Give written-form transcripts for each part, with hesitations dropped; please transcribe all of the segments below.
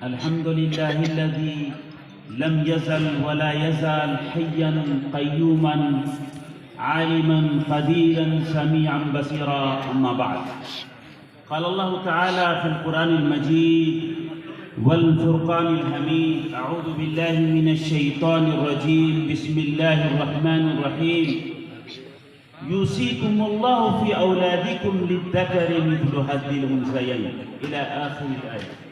الحمد لله الذي لم يزل ولا يزال حيا قيوما عالما قديرا سميعا بصيرا. أما بعد، قال الله تعالى في القرآن المجيد والفرقان الحميد: أعوذ بالله من الشيطان الرجيم، بسم الله الرحمن الرحيم. يوصيكم الله في أولادكم للذكر مثل حظ الأنثيين إلى آخر الآية.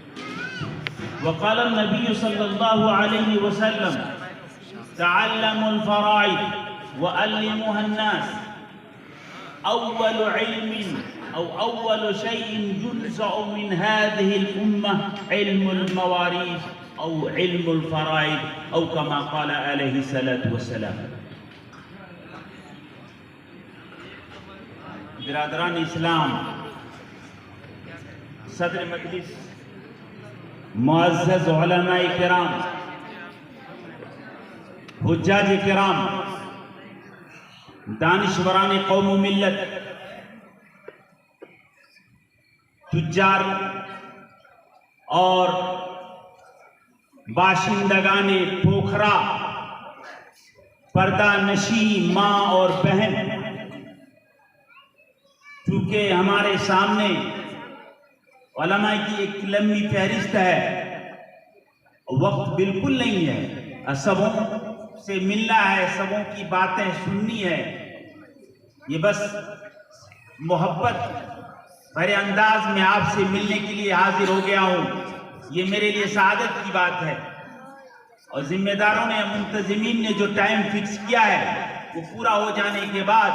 وقال النبي صلى الله عليه وسلم: تعلموا الفرائض وعلموها الناس. أول علم أو أول شيء ينزع من هذه الأمة علم المواريث أو علم الفرائض أو كما قال عليه الصلاة والسلام. برادران اسلام، صدر مجلس، معزز علماء کرام، حجاج کرام، دانشوران قوم و ملت، تجار اور باشندگان پوکھرا، پردہ نشی ماں اور بہن، چونکہ ہمارے سامنے علماء کی ایک لمبی فہرست ہے، وقت بالکل نہیں ہے، سبوں سے ملنا ہے، سبوں کی باتیں سننی ہے. یہ بس محبت بھرے انداز میں آپ سے ملنے کے لیے حاضر ہو گیا ہوں. یہ میرے لیے سعادت کی بات ہے، اور ذمہ داروں نے، منتظمین نے جو ٹائم فکس کیا ہے وہ پورا ہو جانے کے بعد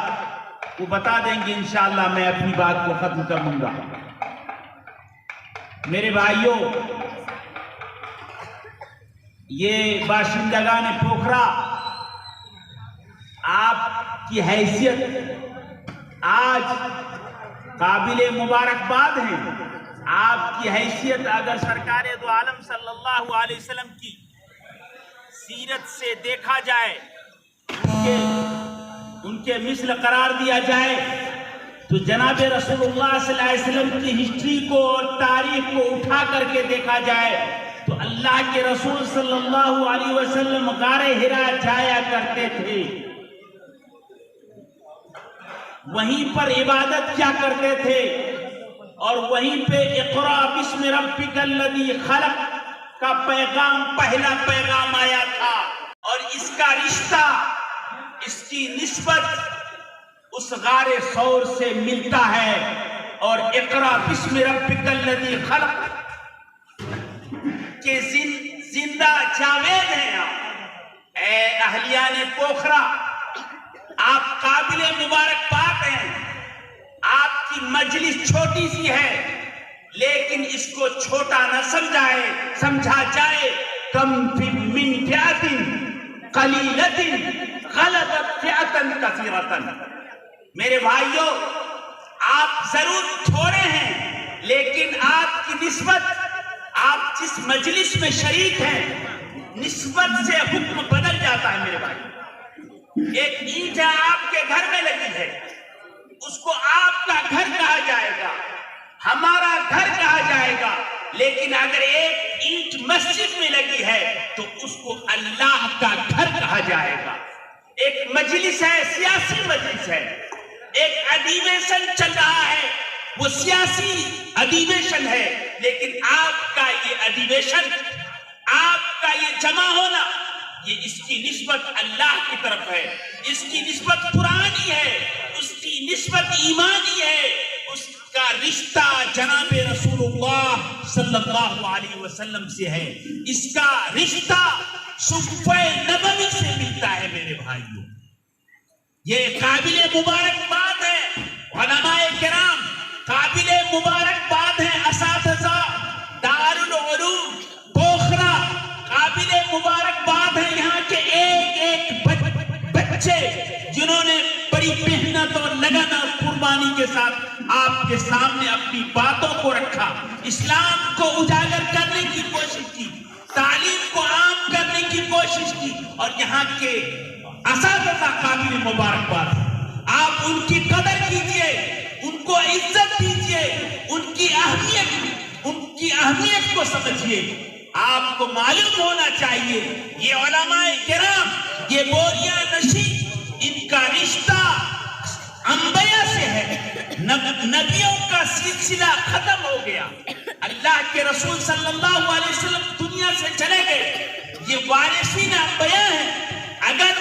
وہ بتا دیں گے. انشاءاللہ میں اپنی بات کو ختم کر دوں گا. میرے بھائیوں، یہ باشندگان پوکھرا آپ کی حیثیت آج قابل مبارکباد ہیں. آپ کی حیثیت اگر سرکار دو عالم صلی اللہ علیہ وسلم کی سیرت سے دیکھا جائے، ان کے مثل قرار دیا جائے، تو جناب رسول اللہ صلی اللہ علیہ وسلم کی ہسٹری کو اور تاریخ کو اٹھا کر کے دیکھا جائے تو اللہ کے رسول صلی اللہ علیہ وسلم غار حرا جایا کرتے تھے، وہیں پر عبادت کیا کرتے تھے، اور وہیں پہ اقرا بسم ربک الذی خلق کا پہلا پیغام آیا تھا. اور اس کا رشتہ، اس کی نسبت اس غار ثور سے ملتا ہے. اور اقرا بسم ربک الذی خلق کے زندہ جاوید ہیں آپ. اے اہلیان پوکھرا، آپ قابل مبارکباد ہیں. آپ کی مجلس چھوٹی سی ہے، لیکن اس کو چھوٹا نہ سمجھا جائے. کم من فئۃ قلیلۃ غلبت فئۃ کثیرۃ. میرے بھائیوں، آپ ضرور تھوڑے ہیں، لیکن آپ کی نسبت، آپ جس مجلس میں شریک ہیں، نسبت سے حکم بدل جاتا ہے. میرے بھائی، ایک اینٹ آپ کے گھر میں لگی ہے، اس کو آپ کا گھر کہا جائے گا، ہمارا گھر کہا جائے گا. لیکن اگر ایک اینٹ مسجد میں لگی ہے تو اس کو اللہ کا گھر کہا جائے گا. ایک مجلس ہے، سیاسی مجلس ہے، ایک ادیویشن چل رہا ہے، وہ سیاسی ادیویشن ہے، لیکن آپ کا یہ ادیویشن، آپ کا یہ جمع ہونا، یہ اس کی نسبت اللہ کی طرف ہے، اس کی نسبت قرآنی ہے، اس کی نسبت ایمانی ہے، اس کا رشتہ جناب رسول اللہ صلی اللہ علیہ وسلم سے ہے، اس کا رشتہ صفحہ نبوی سے ملتا ہے. میرے بھائیوں، یہ قابل مبارکباد ہے. علماء کرام قابل مبارکباد ہیں. اساتذہ دارالعلوم پوکھرا قابل مبارکباد ہیں. یہاں کے ایک ایک بچے جنہوں نے بڑی محنت اور لگن اور قربانی کے ساتھ آپ کے سامنے اپنی باتوں کو رکھا، اسلام کو اجاگر کرنے کی کوشش کی، تعلیم کو عام کرنے کی کوشش کی. اور یہاں کے اساتذہ قابل مبارکباد. آپ ان کی قدر کیجئے، ان کو عزت دیجئے، ان کی اہمیت کو سمجھیے. آپ کو معلوم ہونا چاہیے یہ علماء کرام، یہ بوریاں نشی، ان کا رشتہ انبیاء سے ہے، نبیوں کا سلسلہ ختم ہو گیا، اللہ کے رسول صلی اللہ علیہ وسلم دنیا سے چلے گئے، یہ وارثین انبیاء ہیں۔ اگر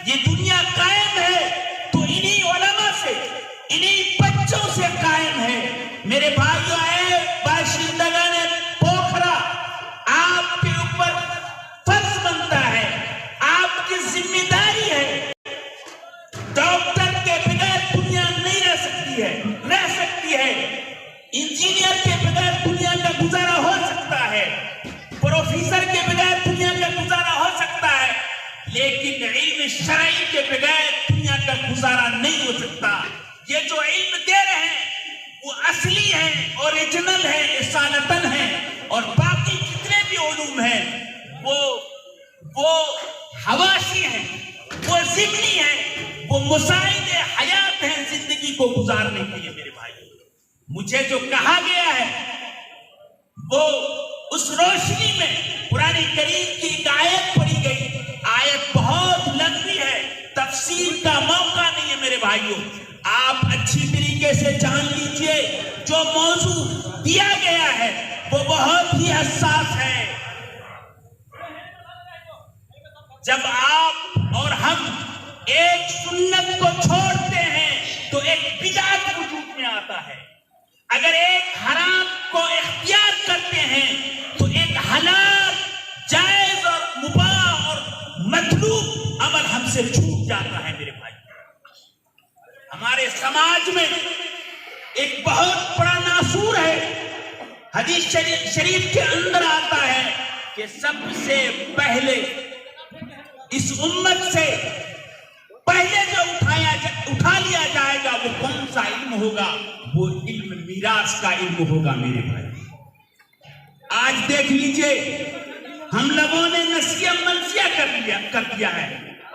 یہ دنیا قائم ہے تو انہی علماء سے، انہی بچوں سے قائم ہے۔ میرے بھائیوں، اے باشندگان پوکھرا، آپ کے اوپر فرض بنتا ہے، آپ کی ذمہ داری ہے، ڈاکٹر کے بغیر دنیا نہیں رہ سکتی ہے، انجینئر کے بغیر دنیا کا گزارا ہو سکتا ہے، پروفیسر کے بغیر دنیا کا گزارا ہو سکتا ہے، لیکن علم شرعی کے بغیر دنیا کا گزارا نہیں ہو سکتا۔ یہ جو علم دے رہے ہیں وہ اصلی ہیں، اوریجنل ہیں، اصالتاً ہیں، اور باقی جتنے بھی علوم ہیں وہ حواشی ہیں، وہ ضمنی ہیں، وہ مساعد حیات ہیں زندگی کو گزارنے کے لیے۔ میرے بھائی، مجھے جو کہا گیا ہے وہ اس روشنی میں قرآن کریم کی ایک آیت پڑھی گئی، آیت بہت لمبی ہے، تفسیر کا موقع نہیں ہے میرے بھائیوں۔ آپ اچھی طریقے سے جان لیجئے جو موضوع دیا گیا ہے وہ بہت ہی حساس ہے۔ جب آپ اور ہم ایک سنت کو چھوڑتے ہیں تو ایک بدعت وجود میں آتا ہے، اگر ایک حرام کو اختیار کرتے ہیں تو ایک حلال، جائز اور مباح اور مطلوب عمل ہم سے چھوٹ جاتا ہے۔ میرے بھائی، ہمارے سماج میں ایک بہت بڑا ناسور ہے، حدیث شریف کے اندر آتا ہے کہ سب سے پہلے اس امت سے پہلے جو اٹھا لیا جائے گا وہ کون سا علم ہوگا؟ وہ علم میراث کا علم ہوگا۔ میرے بھائی، آج دیکھ لیجئے ہم لوگوں نے نسیہ منسیہ کر دیا ہے،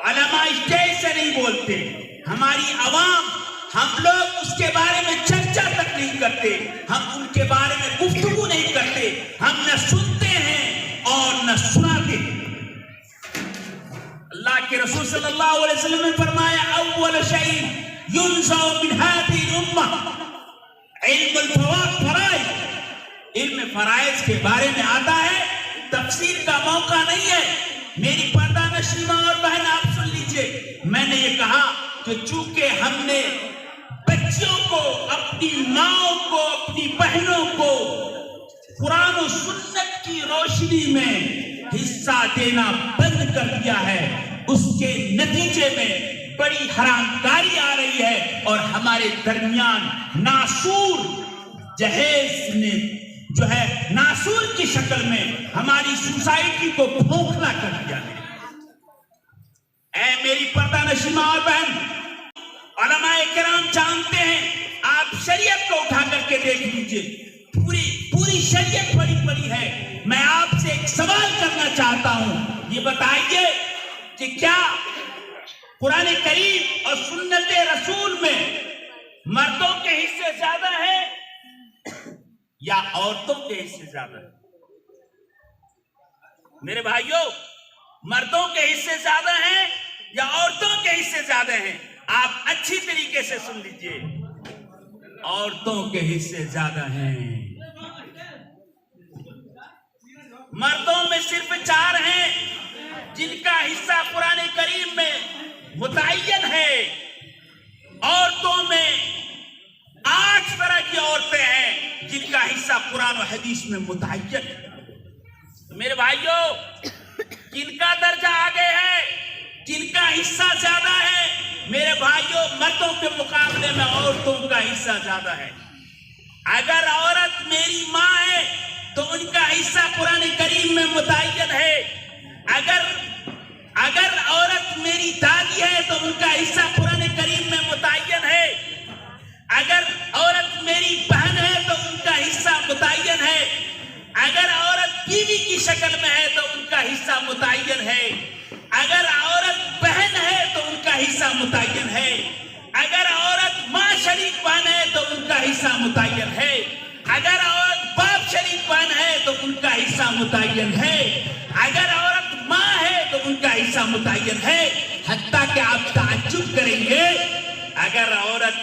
علماء اسٹیج سے نہیں بولتے، ہماری عوام، ہم لوگ اس کے بارے میں چرچا تک نہیں کرتے، ہم ان کے بارے میں گفتگو نہیں کرتے، ہم نہ سنتے ہیں اور نہ سناتے ہیں۔ اللہ کے رسول صلی اللہ علیہ وسلم نے فرمایا اول شیء ينزع من هذه الامه علم الفرائض، علم فرائض کے بارے میں آتا ہے، تفسیر کا موقع نہیں ہے۔ میری پردہ نشین ماں اور بہن، آپ سن لیجئے، میں نے یہ کہا کہ چونکہ ہم نے بچیوں کو، اپنی ماں کو، اپنی بہنوں کو قرآن و سنت کی روشنی میں حصہ دینا بند کر دیا ہے، اس کے نتیجے میں بڑی حرام کاری آ رہی ہے، اور ہمارے درمیان ناسور جہیز نے جو ہے ناسور کی شکل میں ہماری سوسائٹی کو کھوکھلا کر دیا ہے۔ اے میری پردہ نشین ماں اور بہن، علماء کرام جانتے ہیں، آپ شریعت کو اٹھا کر کے دیکھ لیجئے، پوری شریعت بڑی بڑی ہے۔ میں آپ سے ایک سوال کرنا چاہتا ہوں، یہ بتائیے کہ کیا قرآن کریم اور سنت رسول میں مردوں کے حصے زیادہ ہیں یا عورتوں کے حصے زیادہ ہیں؟ میرے بھائیوں، مردوں کے حصے زیادہ ہیں یا عورتوں کے حصے زیادہ ہیں؟ آپ اچھی طریقے سے سن لیجئے، عورتوں کے حصے زیادہ ہیں۔ مردوں میں صرف 4 ہیں جن کا حصہ قرآن کریم میں متعین ہے، عورتوں میں 8 طرح کی عورتیں ہیں جن کا حصہ قرآن و حدیث میں متعین ہے۔ میرے بھائیوں، کن کا درجہ آگے ہے، کن کا حصہ زیادہ ہے؟ میرے بھائیوں، مردوں کے مقابلے میں عورتوں کا حصہ زیادہ ہے۔ اگر عورت میری ماں ہے تو ان کا حصہ قرآن کریم میں متعین ہے، اگر عورت میری دادی ہے تو ان کا حصہ قرآن کریم میں متعین ہے، اگر عورت میری بہن ہے تو ان کا حصہ متعین ہے، اگر عورت بیوی کی شکل میں ہے تو ان کا حصہ متعین ہے، اگر عورت بہن ہے تو ان کا حصہ متعین ہے، اگر عورت ماں شریک بہن ہے تو ان کا حصہ متعین ہے، اگر عورت باپ شریک بہن ہے تو ان کا حصہ متعین ہے، اگر عورت ماں ہے تو ان کا حصہ متعین ہے، حتیٰ کہ آپ تعجب کریں گے اگر عورت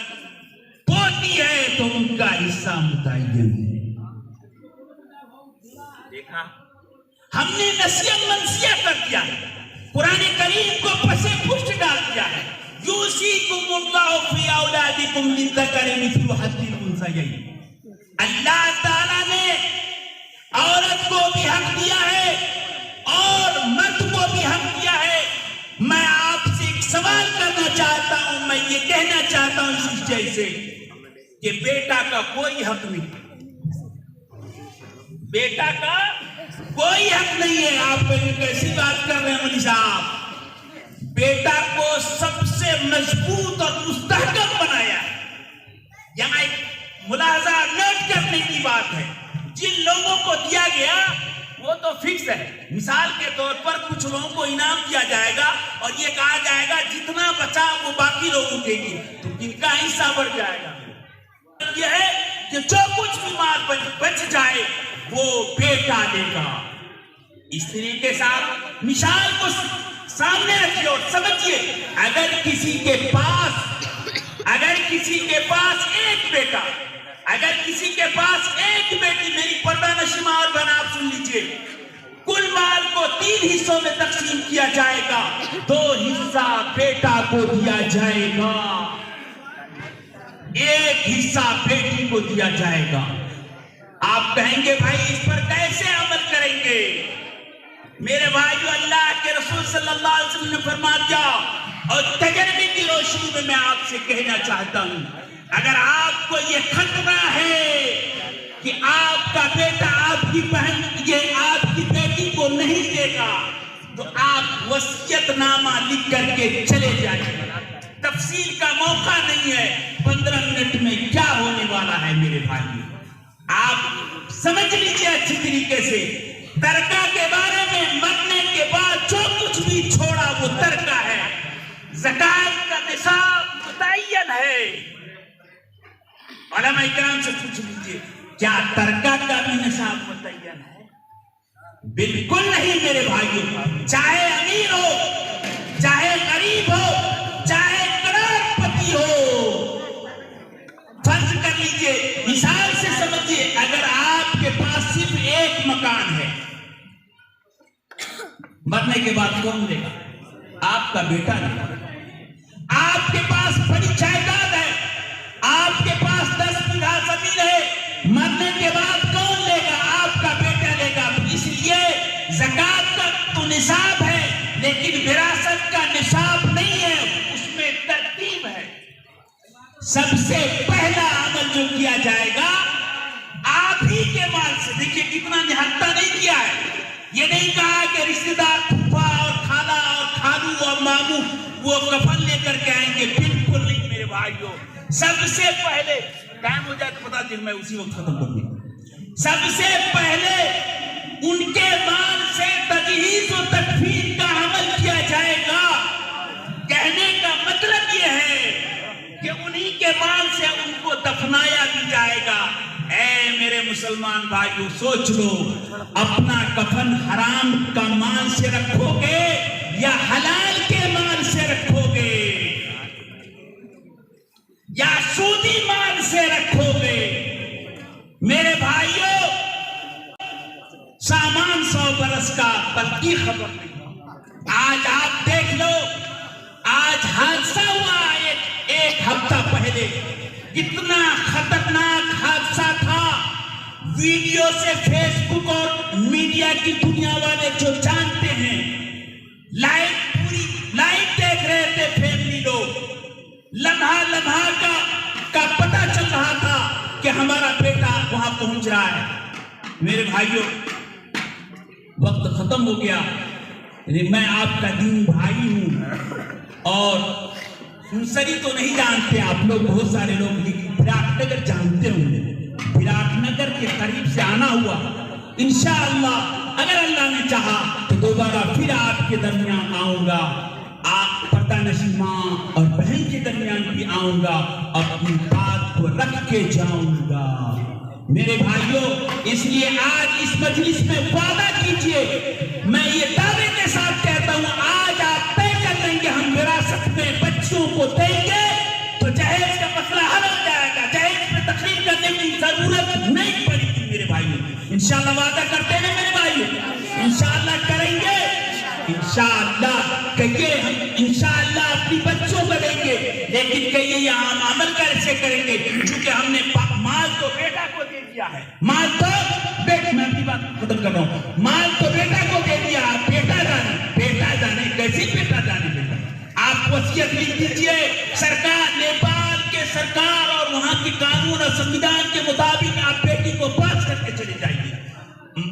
پوتی ہے تو ان کا حصہ متعین ہے۔ دیکھا، ہم نے نسیہ منسیہ کر دیا ہے، قرآن کریم کو پسے پشت ڈال دیا ہے۔ یوصیکم اللہ فی اولادکم للذکر مثل حظ الانثیین۔ اللہ تعالیٰ نے عورت کو بھی حق دیا ہے اور مرد کو بھی حق دیا ہے۔ میں آپ سے ایک سوال کرنا چاہتا ہوں، میں یہ کہنا چاہتا ہوں اس جیسے کہ بیٹا کا کوئی حق نہیں، بیٹا کا کوئی حق نہیں ہے۔ آپ کیسی بات کر رہے ہیں مولوی صاحب؟ بیٹا کو سب سے مضبوط اور مستحکم بنایا ہے۔ یہاں ایک ملاحظہ نوٹ کرنے کی بات ہے، جن لوگوں کو دیا گیا وہ تو فکس ہے۔ مثال کے طور پر کچھ لوگوں کو انعام دیا جائے گا اور یہ کہا جائے گا جتنا بچا وہ باقی لوگوں کے لیے، تو ان کا حصہ بڑھ جائے گا۔ یہ ہے کہ جو کچھ بھی مال بچ جائے وہ بیٹا دے گا۔ اس طریقے سے آپ مثال کو سامنے رکھیے اور سمجھیے، اگر کسی کے پاس ایک بیٹا، اگر کسی کے پاس ایک بیٹی، میری پردہ نشین ماں اور بہن آپ سن لیجئے، کل مال کو 3 حصوں میں تقسیم کیا جائے گا، 2 حصہ بیٹا کو دیا جائے گا، 1 حصہ بیٹی کو دیا جائے گا۔ آپ کہیں گے بھائی اس پر کیسے عمل کریں گے؟ میرے بھائیو، اللہ کے رسول صلی اللہ علیہ وسلم نے فرما دیا، اور تجربے کی روشنی میں آپ سے کہنا چاہتا ہوں، اگر آپ کو یہ خطرہ ہے کہ آپ کا بیٹا آپ کی بہن یہ آپ کی بیٹی کو نہیں دے گا تو آپ وصیت نامہ لکھ کر کے چلے جائیں۔ تفصیل کا موقع نہیں ہے، 15 منٹ میں کیا ہونے والا ہے میرے بھائی، آپ سمجھ لیجئے اچھی طریقے سے۔ ترکہ کے بارے میں مرنے کے بعد جو کچھ بھی چھوڑا وہ ترکہ ہے۔ زکوٰۃ کا نصاب متعین ہے۔ علماء اکرام سے پوچھ لیجئے کیا ترکہ کا بھی نصاب متعین ہے؟ بالکل نہیں میرے بھائیوں، چاہے امیر ہو، چاہے غریب ہو، چاہے کروڑپتی ہو۔ فرض کر لیجئے، مثال سے سمجھیے، اگر آپ کے پاس صرف ایک مکان ہے، مرنے کے بعد کون لے گا؟ آپ کا بیٹا نہیں۔ آپ کے پاس بڑی جائیداد ہے، آپ کے پاس 10 بیگھہ زمین ہے، مرنے کے بعد کون لے گا؟ آپ کا بیٹا لے گا۔ اس لیے زکوٰۃ کا تو نصاب ہے لیکن وراثت کا نصاب نہیں ہے، اس میں ترتیب ہے۔ سب سے پہلا عمل جو کیا جائے گا آپ ہی کے مال سے، دیکھیے کتنا نہتہ نہیں کیا ہے، یہ نہیں کہا کہ رشتہ دار پھوپھا اور خالہ اور خالو اور ماموں وہ کفن لے کر کے آئیں گے، بالکل نہیں میرے بھائیوں۔ سب سے پہلے ٹائم ہو جائے تو بتا دیں، میں اسی وقت ختم کر دوں۔ سب سے پہلے ان کے مال سے تجہیز و تکفین کا عمل کیا جائے گا۔ کہنے کا مطلب یہ ہے کہ انہی کے مال سے ان کو دفنایا بھی جائے گا۔ اے میرے مسلمان بھائیو، سوچ لو، اپنا کفن حرام کا مال سے رکھو گے یا حلال کے مال سے رکھو گے یا سودی مال سے رکھو گے؟ میرے بھائیو، سامان 100 برس کا، بلکہ خبر نہیں۔ آج آپ دیکھ لو، آج حادثہ ہوا ایک ہفتہ پہلے، کتنا خطرناک حادثہ تھا۔ ویڈیو سے فیس بک اور میڈیا کی دنیا والے جو جانتے ہیں، پوری لائٹ دیکھ رہے تھے فیملی لوگ، لمحہ کا پتہ چل رہا تھا کہ ہمارا بیٹا وہاں پہنچ رہا ہے۔ میرے بھائیوں، وقت ختم ہو گیا، میں آپ کا دینی بھائی ہوں اور سنسری تو نہیں جانتے آپ لوگ، بہت سارے لوگ، لیکن وراٹ نگر جانتے ہوں گے۔ وراٹ نگر کے قریب سے آنا ہوا، انشاءاللہ اگر اللہ نے چاہا تو دوبارہ پھر آپ کے درمیان آؤں گا، آپ پردہ نشین ماں اور بہن کے درمیان بھی آؤں گا، اپنی بات کو رکھ کے جاؤں گا۔ میرے بھائیوں اس لیے آج اس مجلس میں وعدہ کیجئے، میں یہ دعوے کے ساتھ کہتا ہوں آج آپ طے کر لیں گے ہم وراثت میں بچوں کو دیں گے تو جہیز کا مسئلہ حل ہو جائے گا، جہیز میں تقریر کرنے کی ضرورت نہیں پڑے گی میرے بھائیوں۔ انشاءاللہ وعدہ کرتے ہیں میرے بھائیوں، انشاءاللہ کریں گے، انشاءاللہ کہیے ہم انشاءاللہ اپنی بچوں کو دیں گے، لیکن کہیے یہ عام عمل کیسے کریں گے؟ چونکہ ہم نے مال تو بیٹا کو دے دیا ہے، مال تو میں اپنی بات ختم کر رہا ہوں، مال تو بیٹا کو دے دیا، بیٹا جانے کیسے بیٹا جانے بیٹا؟ آپ وصیت لکھ دیجئے، سرکار نیپال کے سرکار اور وہاں کی قانون اور سنویدھان کے مطابق آپ بیٹی کو پاس کر کے چلے جائیے،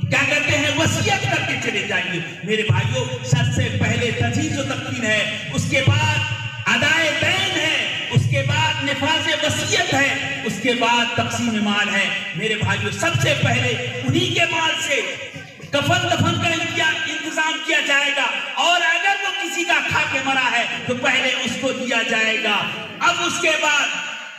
کیا کہتے ہیں وصیت کر کے چلے جائیے۔ میرے بھائیوں سب سے پہلے تجہیز و تکفین ہے، اس کے بعد ادائے دین ہے، اس کے بعد نفاذ وصیت ہے، اس کے بعد تقسیم مال ہے۔ میرے بھائیوں سب سے پہلے انہی کے مال سے کفن دفن کا انتظام کیا جائے گا، اور اگر وہ کسی کا کھا کے مرا ہے تو پہلے اس کو دیا جائے گا۔ اب اس کے بعد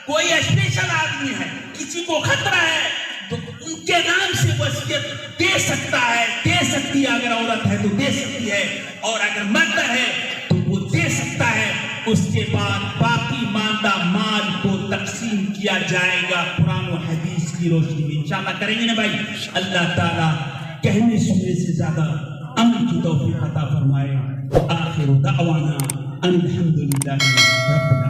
کوئی اسپیشل آدمی ہے، کسی کو خطرہ ہے تو ان کے نام سے وصیت دے سکتا ہے، دے سکتی ہے، اگر عورت ہے تو دے سکتی ہے، اور اگر مرد ہے تو وہ دے سکتا ہے۔ اس کے بعد باقی ماندہ مال کو تقسیم کیا جائے گا قرآن و حدیث کی روشنی میں۔ انشاءاللہ کریں گے نا بھائی؟ اللہ تعالیٰ کہنے سننے سے زیادہ عمل کی توفیق عطا فرمائے۔ آخر دعوانا ان الحمدللہ رب العالمین۔